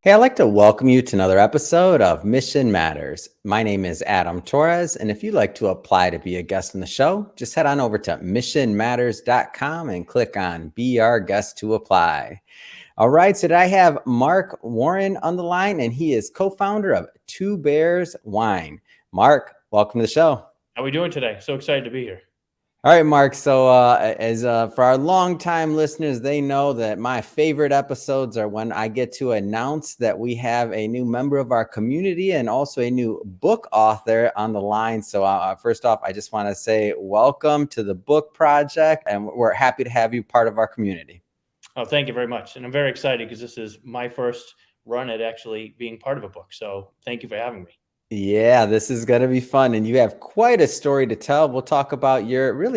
Hey, I'd like to welcome you to another episode of Mission Matters. My name is Adam Torres, and if you'd like to apply to be a guest on the show, just head on over to missionmatters.com and click on Be Our Guest to apply. All right, so today I have Mark Warren on the line, and he is co-founder of Two Bears Wine. Mark, welcome to the show. How are we doing today? So excited to be here. All right, Mark. So, as for our longtime listeners, they know that my favorite episodes are when I get to announce that we have a new member of our community and also a new book author on the line. So, first off, I just want to say welcome to the book project, and we're happy to have you part of our community. Oh, thank you very much. And I'm very excited because this is my first run at actually being part of a book. So thank you for having me. Yeah, this is going to be fun. And you have quite a story to tell. We'll talk about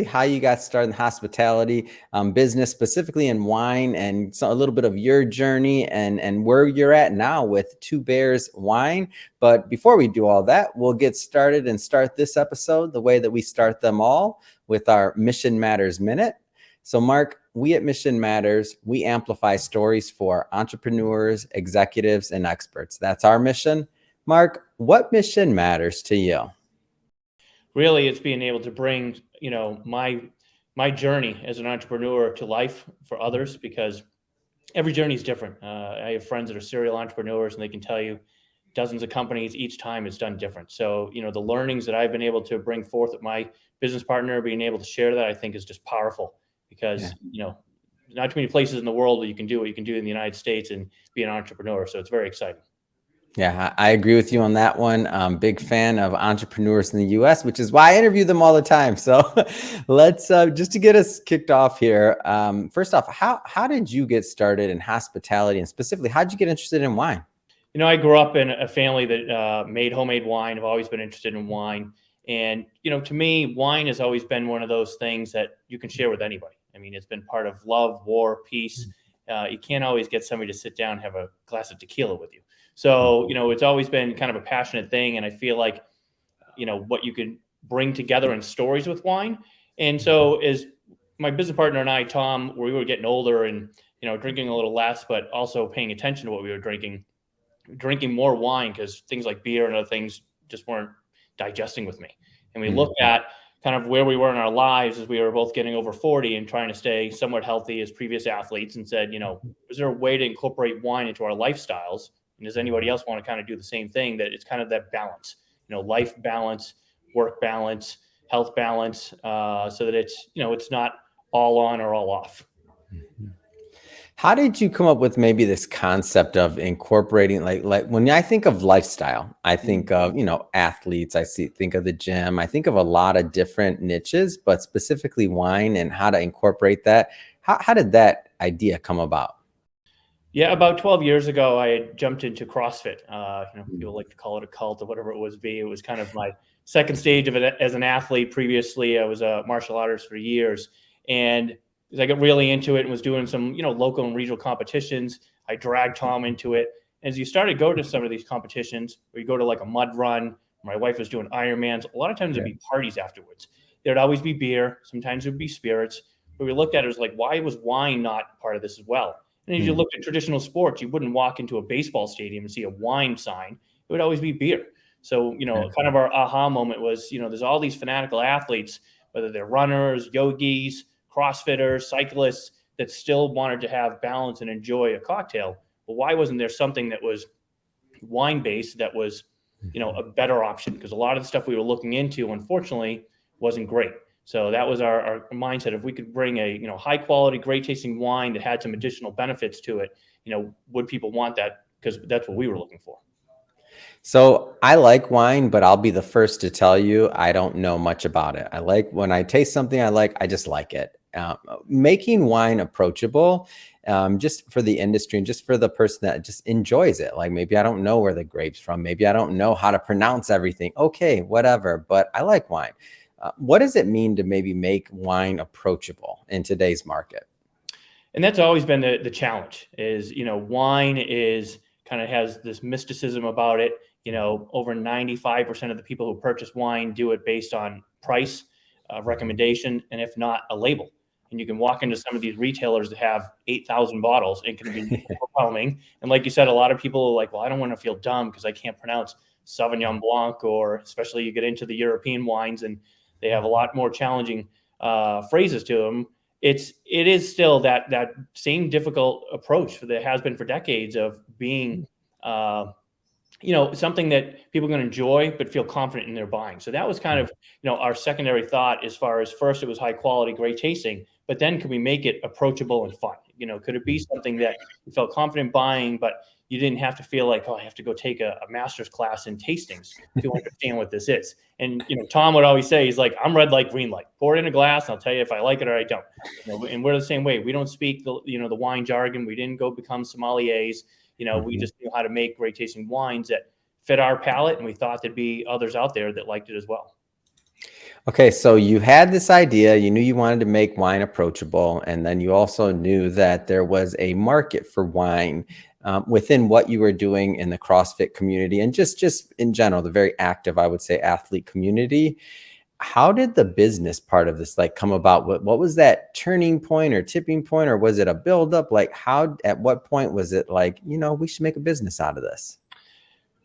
how you got started in hospitality business, specifically in wine, and a little bit of your journey and where you're at now with Two Bears Wine. But before we do all that, we'll get started and start this episode the way that we start them all, with our Mission Matters Minute. So, Mark, we at Mission Matters, we amplify stories for entrepreneurs, executives, and experts. That's our mission. Mark, what mission matters to you? Really, it's being able to bring, my journey as an entrepreneur to life for others, because every journey is different. I have friends that are serial entrepreneurs, and they can tell you dozens of companies, each time it's done different. So, the learnings that I've been able to bring forth with my business partner, being able to share that, I think is just powerful, because, not too many places in the world where you can do what you can do in the United States and be an entrepreneur. So it's very exciting. Yeah, I agree with you on that one. Big fan of entrepreneurs in the US, which is why I interview them all the time. So let's just to get us kicked off here. First off, how did you get started in hospitality, and specifically, how did you get interested in wine? I grew up in a family that made homemade wine. I've always been interested in wine. And, to me, wine has always been one of those things that you can share with anybody. I mean, it's been part of love, war, peace. You can't always get somebody to sit down and have a glass of tequila with you. So, it's always been kind of a passionate thing. And I feel like, what you can bring together in stories with wine. And so as my business partner and I, Tom, we were getting older and, drinking a little less, but also paying attention to what we were drinking more wine, because things like beer and other things just weren't digesting with me. And we looked at kind of where we were in our lives as we were both getting over 40 and trying to stay somewhat healthy as previous athletes, and said, is there a way to incorporate wine into our lifestyles? And does anybody else want to kind of do the same thing? That it's kind of that balance, life balance, work balance, health balance, so that it's not all on or all off. How did you come up with maybe this concept of incorporating, like when I think of lifestyle, I think of, athletes, think of the gym, I think of a lot of different niches, but specifically wine and how to incorporate that. How did that idea come about? Yeah, about 12 years ago, I had jumped into CrossFit. People like to call it a cult or whatever it was. It was kind of my second stage of it as an athlete. Previously, I was a martial artist for years. And as I got really into it and was doing some, local and regional competitions, I dragged Tom into it. As you started to go to some of these competitions, or you go to like a mud run, my wife was doing Ironmans, a lot of times there'd be parties afterwards. There'd always be beer. Sometimes it would be spirits. But we looked at it, it was like, why was wine not part of this as well? And as you look at traditional sports, you wouldn't walk into a baseball stadium and see a wine sign. It would always be beer. So, kind of our aha moment was, there's all these fanatical athletes, whether they're runners, yogis, CrossFitters, cyclists, that still wanted to have balance and enjoy a cocktail. Well, why wasn't there something that was wine-based that was, a better option? Because a lot of the stuff we were looking into, unfortunately, wasn't great. So that was our mindset. If we could bring a, high quality, great tasting wine that had some additional benefits to it, would people want that? Because that's what we were looking for. So I like wine, but I'll be the first to tell you, I don't know much about it. I like when I taste something I just like it. Making wine approachable, just for the industry and just for the person that just enjoys it. Like, maybe I don't know where the grape's from. Maybe I don't know how to pronounce everything. Okay, whatever. But I like wine. What does it mean to maybe make wine approachable in today's market? And that's always been the challenge is, wine is kind of has this mysticism about it. Over 95% of the people who purchase wine do it based on price, recommendation, and if not, a label. and you can walk into some of these retailers that have 8,000 bottles. It can be overwhelming. And like you said, a lot of people are like, well, I don't want to feel dumb because I can't pronounce Sauvignon Blanc, or especially you get into the European wines and they have a lot more challenging phrases to them. It is still that same difficult approach that has been for decades of being something that people are going to enjoy but feel confident in their buying. So that was kind of our secondary thought, as far as, first it was high quality, great tasting, but then could we make it approachable and fun? Could it be something that you felt confident buying, but you didn't have to feel like, oh, I have to go take a master's class in tastings to understand what this is. And Tom would always say, he's like, I'm red light, green light. Pour it in a glass, and I'll tell you if I like it or I don't. And we're the same way. We don't speak the wine jargon. We didn't go become sommeliers. We just knew how to make great tasting wines that fit our palate, and we thought there'd be others out there that liked it as well. Okay, so you had this idea, you knew you wanted to make wine approachable, and then you also knew that there was a market for wine within what you were doing in the CrossFit community, and just in general, the very active, I would say, athlete community. How did the business part of this come about? What was that turning point or tipping point, or was it a buildup? At what point was it we should make a business out of this?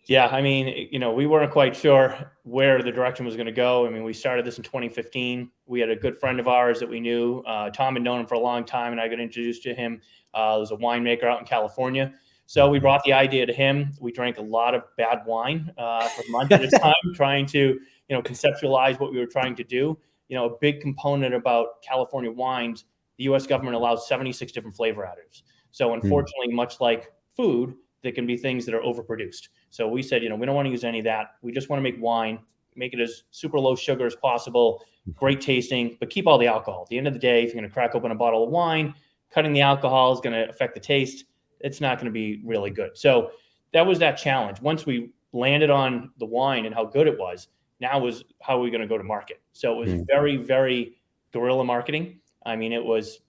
Yeah, I mean, we weren't quite sure where the direction was going to go. I mean, we started this in 2015. We had a good friend of ours that we knew. Tom had known him for a long time, and I got introduced to him. He was a winemaker out in California. So we brought the idea to him. We drank a lot of bad wine for months at a time, trying to conceptualize what we were trying to do. A big component about California wines, the U.S. government allows 76 different flavor additives. So unfortunately, much like food, there can be things that are overproduced. So we said, we don't want to use any of that. We just want to make wine, make it as super low sugar as possible, great tasting, but keep all the alcohol. At the end of the day, if you're going to crack open a bottle of wine, cutting the alcohol is going to affect the taste. It's not going to be really good. So that was that challenge. Once we landed on the wine and how good it was, now was how are we going to go to market? So it was very, very guerrilla marketing. I mean, it was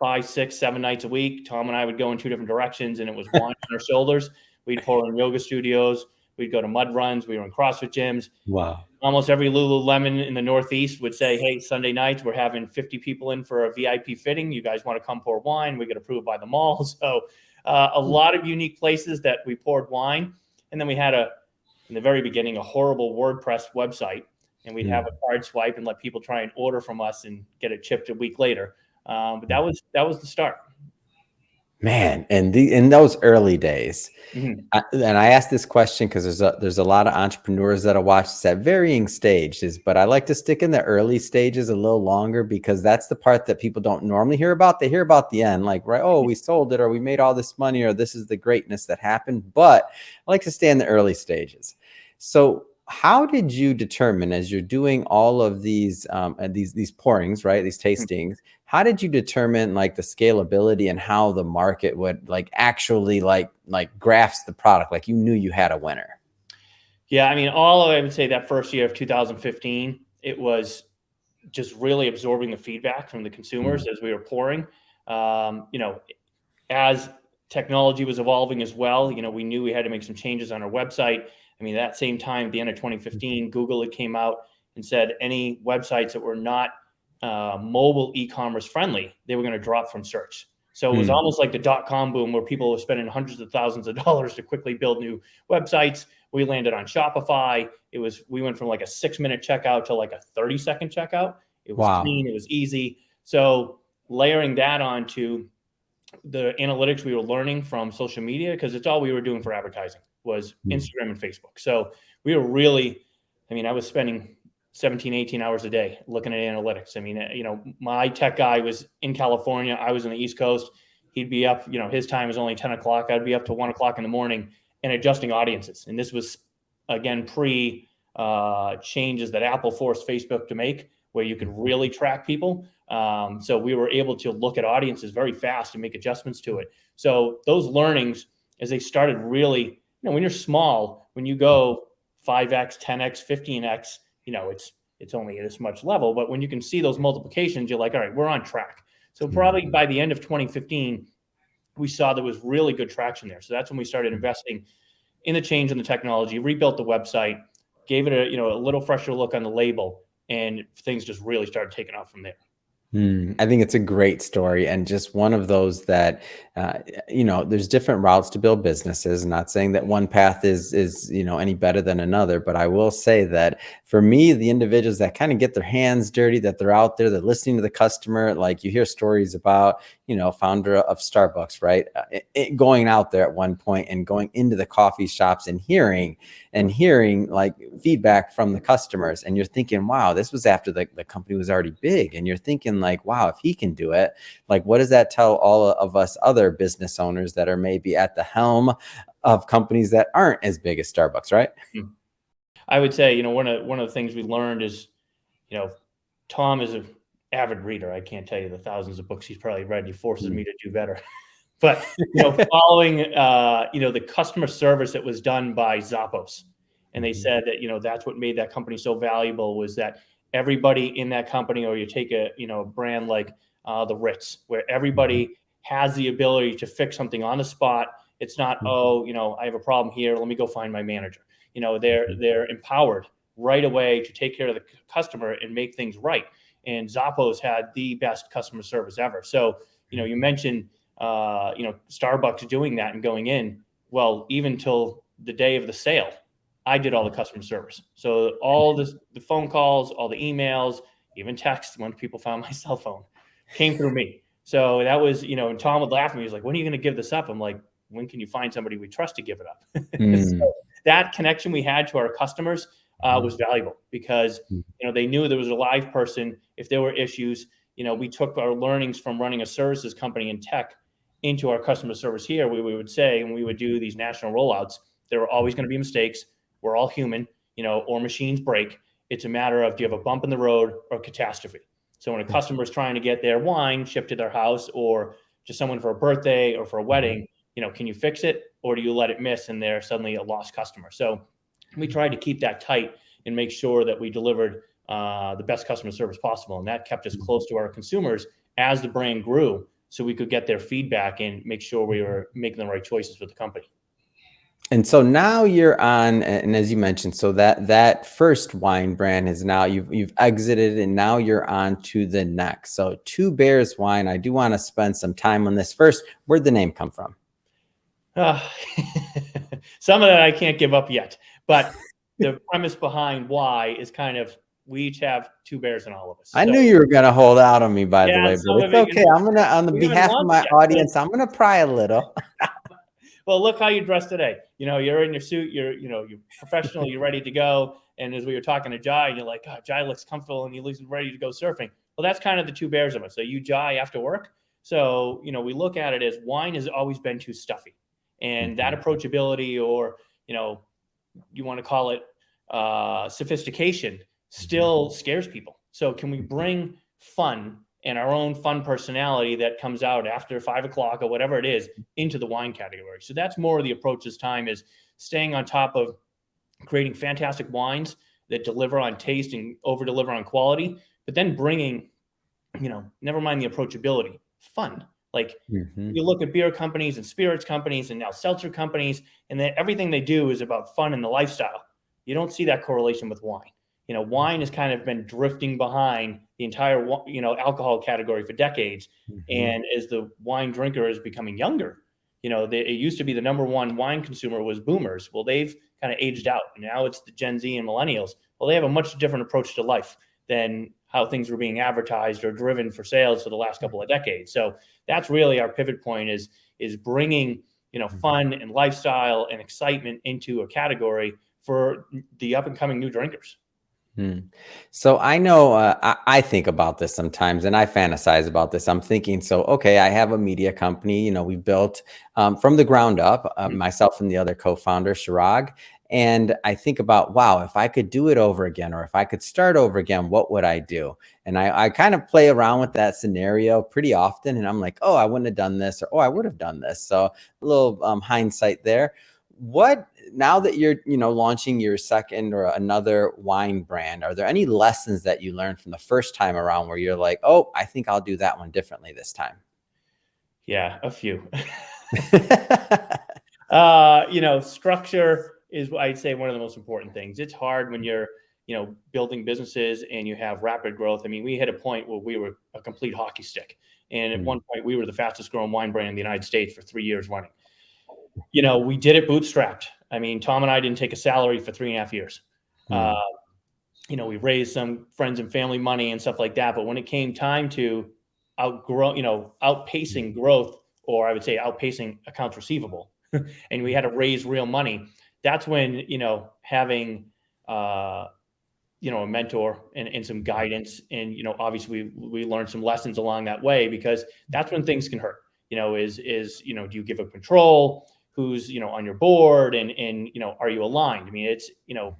5, 6, 7 nights a week. Tom and I would go in 2 different directions, and it was wine on our shoulders. We'd pour in yoga studios. We'd go to mud runs. We were in CrossFit gyms. Wow. Almost every Lululemon in the Northeast would say, hey, Sunday nights, we're having 50 people in for a VIP fitting. You guys want to come pour wine? We get approved by the mall. So a lot of unique places that we poured wine. And then we had in the very beginning, a horrible WordPress website. And we'd have a card swipe and let people try and order from us and get it shipped a week later. But that was the start. Man, and in those early days, and I asked this question because there's a lot of entrepreneurs that'll watch this at varying stages, but I like to stick in the early stages a little longer because that's the part that people don't normally hear about. They hear about the end, right? Oh, we sold it, or we made all this money, or this is the greatness that happened. But I like to stay in the early stages. So how did you determine, as you're doing all of these pourings, right, these tastings, how did you determine the scalability and how the market would actually grasp the product? You knew you had a winner. Yeah, I mean, I would say that first year of 2015, it was just really absorbing the feedback from the consumers as we were pouring. As technology was evolving as well, we knew we had to make some changes on our website. I mean, that same time, at the end of 2015, Google had came out and said any websites that were not mobile e-commerce friendly, they were going to drop from search. So it was almost like the .com boom where people were spending hundreds of thousands of dollars to quickly build new websites. We landed on Shopify. We went from a 6-minute checkout to a 30-second checkout. It was clean. It was easy. So layering that onto the analytics we were learning from social media, because it's all we were doing for advertising was Instagram and Facebook. So we were really, I was spending 17, 18 hours a day looking at analytics. I mean, my tech guy was in California. I was on the East Coast. He'd be up, his time was only 10 o'clock. I'd be up to 1 o'clock in the morning and adjusting audiences. And this was, again, pre changes that Apple forced Facebook to make, where you could really track people. So we were able to look at audiences very fast and make adjustments to it. So those learnings, as they started really, when you're small, when you go 5X, 10X, 15X, it's only at this much level. But when you can see those multiplications, you're like, all right, we're on track. So probably by the end of 2015, we saw there was really good traction there. So that's when we started investing in the change in the technology, rebuilt the website, gave it a little fresher look on the label, and things just really started taking off from there. I think it's a great story, and just one of those that, there's different routes to build businesses. Not saying that one path is any better than another, but I will say that for me, the individuals that kind of get their hands dirty, that they're out there, they're listening to the customer. Like you hear stories about, founder of Starbucks, right? Going out there at one point and going into the coffee shops and hearing like feedback from the customers, and you're thinking, wow, this was after the company was already big, and you're thinking like, wow, if he can do it, like what does that tell all of us other business owners that are maybe at the helm of companies that aren't as big as Starbucks, right? I would say, one of the things we learned is, Tom is an avid reader. I can't tell you the thousands of books he's probably read. He forces me to do better. But following the customer service that was done by Zappos, and they said that that's what made that company so valuable, was that everybody in that company, or you take a brand like the Ritz, where everybody has the ability to fix something on the spot. It's not, I have a problem here, let me go find my manager. They're empowered right away to take care of the customer and make things right. And Zappos had the best customer service ever. So you mentioned Starbucks doing that and going in. Well, even till the day of the sale, I did all the customer service. So all the phone calls, all the emails, even texts when people found my cell phone came through me. So that was, and Tom would laugh at me. He was like, when are you going to give this up? I'm like, when can you find somebody we trust to give it up? So that connection we had to our customers was valuable, because, they knew there was a live person. If there were issues, we took our learnings from running a services company in tech into our customer service here. We would say, and we would do these national rollouts, there were always going to be mistakes. We're all human, or machines break. It's a matter of, do you have a bump in the road or catastrophe? So when a customer is trying to get their wine shipped to their house, or to someone for a birthday or for a wedding, can you fix it, or do you let it miss and they're suddenly a lost customer? So we tried to keep that tight and make sure that we delivered the best customer service possible. And that kept us close to our consumers as the brand grew, so we could get their feedback and make sure we were making the right choices for the company. And so now you're on, and as you mentioned, so that first wine brand is now you've exited, and now you're on to the next. So Two Bears Wine, I do want to spend some time on this. First, where'd the name come from? Some of that I can't give up yet, but the premise behind why is kind of, we each have two bears in all of us. I knew you were going to hold out on me, by the way, some but of it's it, okay. I'm going to, on the behalf of my audience, I'm going to pry a little. Well, look how you dress today. You're in your suit, you're professional, you're ready to go. And as we were talking to Jai, you're like, God, Jai looks comfortable and he looks ready to go surfing. Well, that's kind of the two bears of us. So you, Jai, after work. So, we look at it as, wine has always been too stuffy. And that approachability, or, you want to call it sophistication, still scares people. So can we bring fun and our own fun personality that comes out after 5 o'clock or whatever it is into the wine category? So that's more of the approach this time, is staying on top of creating fantastic wines that deliver on taste and over deliver on quality, but then bringing, never mind the approachability, fun. Like you look at beer companies and spirits companies and now seltzer companies, and then everything they do is about fun and the lifestyle. You don't see that correlation with wine. Wine has kind of been drifting behind the entire, alcohol category for decades. And as the wine drinker is becoming younger, it used to be the number one wine consumer was boomers. Well, they've kind of aged out. Now it's the Gen Z and millennials. Well, they have a much different approach to life than how things were being advertised or driven for sales for the last couple of decades. So that's really our pivot point, is bringing, fun and lifestyle and excitement into a category for the up and coming new drinkers. So I know I think about this sometimes, and I fantasize about this. I'm thinking, so, okay, I have a media company, we built from the ground up, myself and the other co-founder, Shirag. And I think about, wow, if I could do it over again, or if I could start over again, what would I do? And I kind of play around with that scenario pretty often. And I'm like, oh, I wouldn't have done this, or, oh, I would have done this. So a little hindsight there. Now that you're, launching your second or another wine brand, are there any lessons that you learned from the first time around where you're like, oh, I think I'll do that one differently this time? Yeah, a few. Structure is, I'd say, one of the most important things. It's hard when you're, building businesses and you have rapid growth. I mean, we hit a point where we were a complete hockey stick. And at one point we were the fastest growing wine brand in the United States for 3 years running. We did it bootstrapped. I mean, Tom and I didn't take a salary for 3.5 years. We raised some friends and family money and stuff like that. But when it came time to outpacing growth, or I would say outpacing accounts receivable, and we had to raise real money, that's when, having, a mentor and some guidance. And, obviously we learned some lessons along that way, because that's when things can hurt, do you give up control? Who's, on your board, and are you aligned? I mean, it's,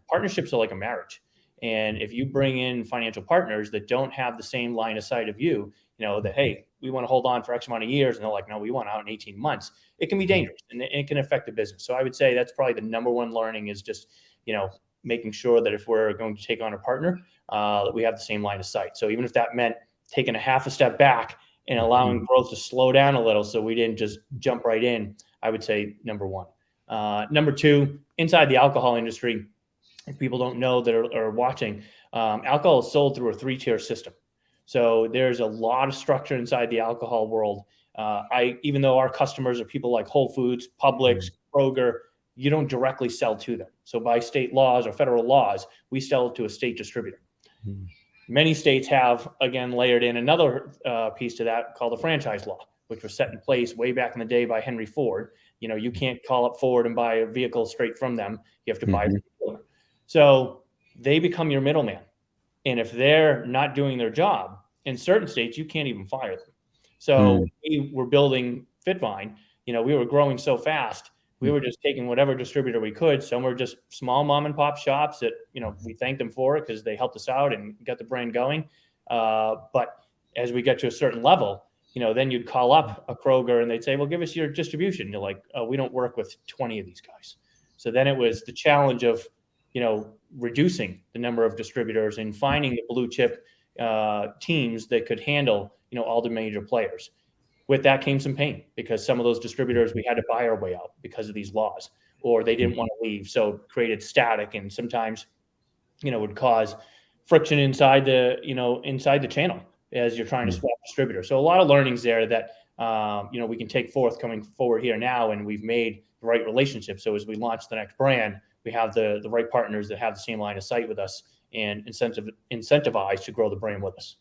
partnerships are like a marriage. And if you bring in financial partners that don't have the same line of sight of you, that, hey, we want to hold on for X amount of years, and they're like, no, we want out in 18 months, it can be dangerous and it can affect the business. So I would say that's probably the number one learning, is just, making sure that if we're going to take on a partner, that we have the same line of sight. So even if that meant taking a half a step back and allowing growth to slow down a little, so we didn't just jump right in, I would say number one. Number two, inside the alcohol industry, if people don't know that are watching, alcohol is sold through a 3-tier system. So there's a lot of structure inside the alcohol world. Even though our customers are people like Whole Foods, Publix, Kroger, you don't directly sell to them. So by state laws or federal laws, we sell to a state distributor. Many states have, again, layered in another piece to that called the franchise law, which was set in place way back in the day by Henry Ford. You can't call up Ford and buy a vehicle straight from them. You have to buy it from the dealer. So they become your middleman. And if they're not doing their job, in certain states, you can't even fire them. So we were building Fitvine. We were growing so fast, we were just taking whatever distributor we could. Some were just small mom and pop shops that, we thanked them for it because they helped us out and got the brand going. But as we get to a certain level, then you'd call up a Kroger and they'd say, well, give us your distribution. You're like, oh, we don't work with 20 of these guys. So then it was the challenge of, reducing the number of distributors and finding the blue chip teams that could handle, all the major players. With that came some pain, because some of those distributors, we had to buy our way out because of these laws, or they didn't want to leave. So it created static, and sometimes, would cause friction inside the channel as you're trying to swap distributors. So a lot of learnings there that, we can take coming forward here now, and we've made the right relationship. So as we launch the next brand, we have the right partners that have the same line of sight with us and incentivized to grow the brand with us.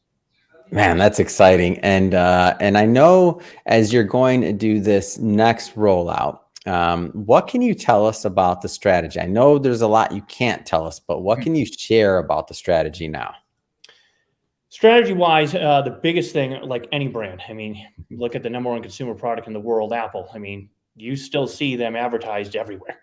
Man, that's exciting. And I know as you're going to do this next rollout, what can you tell us about the strategy? I know there's a lot you can't tell us, but what can you share about the strategy now? Strategy wise, the biggest thing, like any brand, I mean, look at the number one consumer product in the world, Apple. I mean, you still see them advertised everywhere.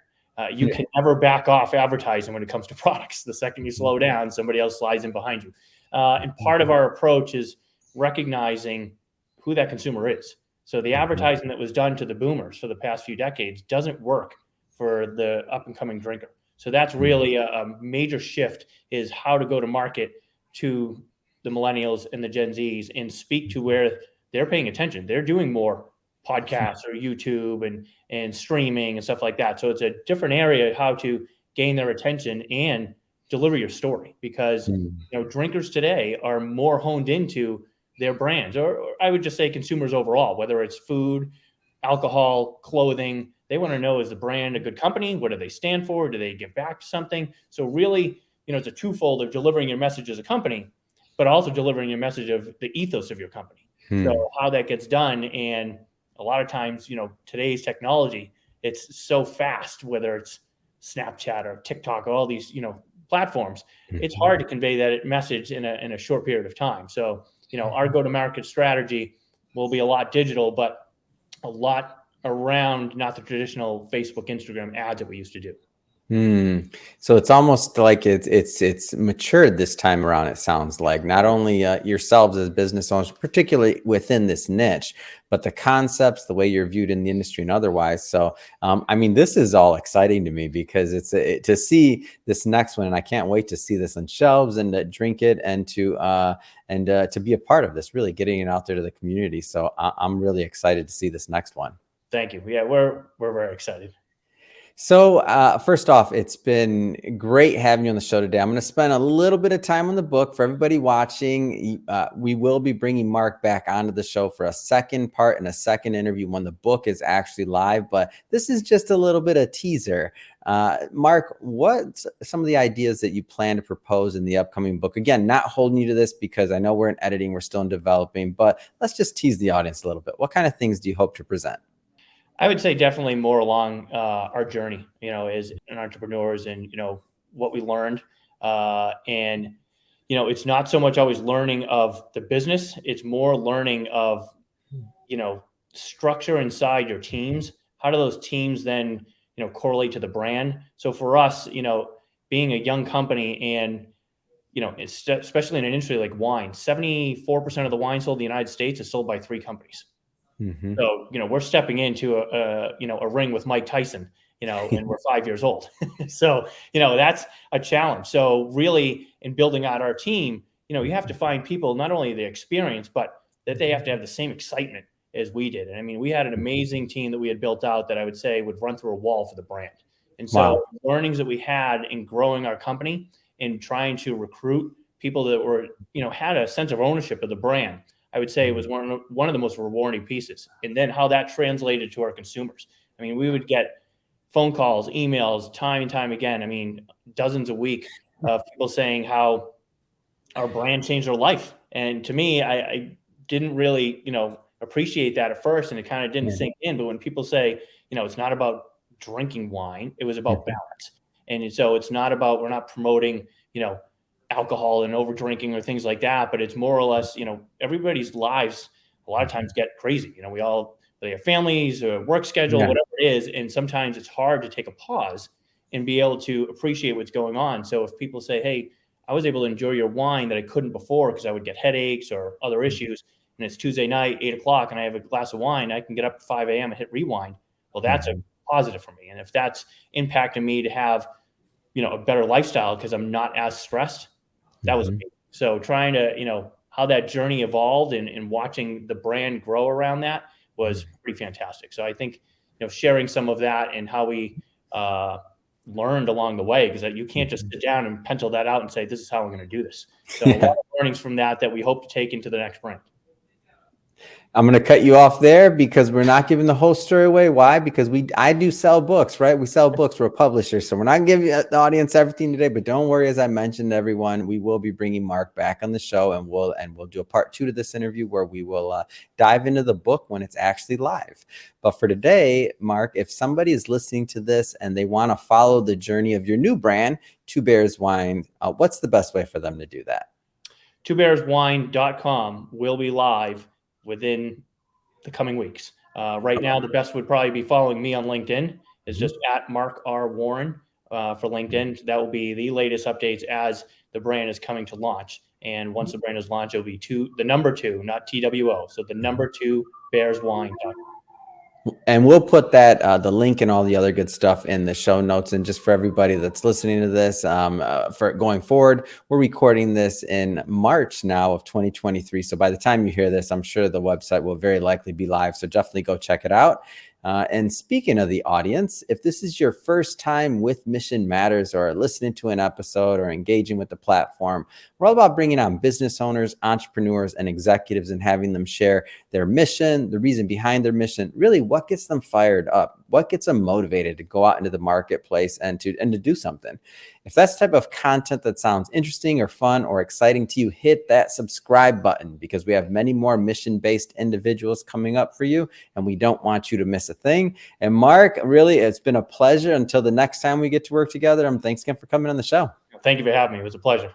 You can never back off advertising when it comes to products. The second you slow down, somebody else slides in behind you. And part of our approach is recognizing who that consumer is. So the advertising that was done to the boomers for the past few decades doesn't work for the up and coming drinker. So that's really a major shift, is how to go to market to the millennials and the Gen Zs and speak to where they're paying attention. They're doing more podcasts or YouTube and streaming and stuff like that. So it's a different area how to gain their attention and deliver your story, because drinkers today are more honed into their brands, or I would just say consumers overall, whether it's food, alcohol, clothing. They want to know, is the brand a good company? What do they stand for? Do they give back to something? So really, it's a twofold of delivering your message as a company, but also delivering your message of the ethos of your company. So how that gets done. And a lot of times, today's technology, it's so fast, whether it's Snapchat or TikTok or all these, platforms, it's hard to convey that message in a short period of time. So, our go-to-market strategy will be a lot digital, but a lot around not the traditional Facebook, Instagram ads that we used to do. So it's almost like it's matured this time around. It sounds like not only yourselves as business owners, particularly within this niche, but the concepts, the way you're viewed in the industry and otherwise. So, I mean, this is all exciting to me, because it's to see this next one, and I can't wait to see this on shelves and to drink it and to be a part of this, really getting it out there to the community. So I'm really excited to see this next one. Thank you. Yeah, we're very excited. So first off, it's been great having you on the show today. I'm going to spend a little bit of time on the book for everybody watching. We will be bringing Mark back onto the show for a second part and a second interview when the book is actually live. But this is just a little bit of teaser. Mark, what's some of the ideas that you plan to propose in the upcoming book? Again, not holding you to this because I know we're in editing, we're still in developing, but let's just tease the audience a little bit. What kind of things do you hope to present? I would say definitely more along our journey, as an entrepreneurs and, what we learned. And, it's not so much always learning of the business. It's more learning of, structure inside your teams. How do those teams then, correlate to the brand? So for us, being a young company and, especially in an industry like wine, 74% of the wine sold in the United States is sold by 3 companies. Mm-hmm. So, we're stepping into a ring with Mike Tyson, and we're 5 years old. So, that's a challenge. So really in building out our team, you have to find people, not only the experience, but that they have to have the same excitement as we did. And I mean, we had an amazing team that we had built out that I would say would run through a wall for the brand. And so learnings that we had in growing our company and trying to recruit people that were, had a sense of ownership of the brand, I would say it was one of the most rewarding pieces. And then how that translated to our consumers. I mean, we would get phone calls, emails, time and time again. I mean, dozens a week of people saying how our brand changed their life. And to me, I didn't really, appreciate that at first, and it kind of didn't sink in. But when people say, it's not about drinking wine, it was about balance. And so it's not about, we're not promoting, alcohol and over drinking or things like that, but it's more or less, everybody's lives a lot of times get crazy. They have families or work schedule, whatever it is. And sometimes it's hard to take a pause and be able to appreciate what's going on. So if people say, hey, I was able to enjoy your wine that I couldn't before because I would get headaches or other issues, and it's Tuesday night, 8:00, and I have a glass of wine, I can get up at 5 a.m. and hit rewind. Well, that's a positive for me. And if that's impacting me to have, a better lifestyle because I'm not as stressed, that was amazing. So trying to, how that journey evolved and watching the brand grow around that was pretty fantastic. So I think, sharing some of that and how we learned along the way, because you can't just sit down and pencil that out and say, this is how I'm going to do this. So a lot of learnings from that we hope to take into the next brand. I'm going to cut you off there because we're not giving the whole story away. Why? Because I do sell books, right? We sell books. We're a publisher. So we're not giving the audience everything today, but don't worry. As I mentioned, everyone, we will be bringing Mark back on the show, and we'll do a part 2 to this interview where we will dive into the book when it's actually live. But for today, Mark, if somebody is listening to this and they want to follow the journey of your new brand, Two Bears Wine, what's the best way for them to do that? twobearswine.com will be live within the coming weeks. Right now, the best would probably be following me on LinkedIn. It's just at Mark R. Warren for LinkedIn. That will be the latest updates as the brand is coming to launch. And once the brand is launched, it'll be the number 2, not TWO. So the number 2 bearswine.com. And we'll put that the link and all the other good stuff in the show notes. And just for everybody that's listening to this, for going forward, we're recording this in March now of 2023. So by the time you hear this, I'm sure the website will very likely be live. So definitely go check it out. And speaking of the audience, if this is your first time with Mission Matters or listening to an episode or engaging with the platform, we're all about bringing on business owners, entrepreneurs, and executives and having them share their mission, the reason behind their mission, really what gets them fired up, what gets them motivated to go out into the marketplace and to do something. If that's the type of content that sounds interesting or fun or exciting to you, hit that subscribe button because we have many more mission-based individuals coming up for you, and we don't want you to miss a thing. And Mark, really, it's been a pleasure. Until the next time we get to work together, thanks again for coming on the show. Thank you for having me. It was a pleasure.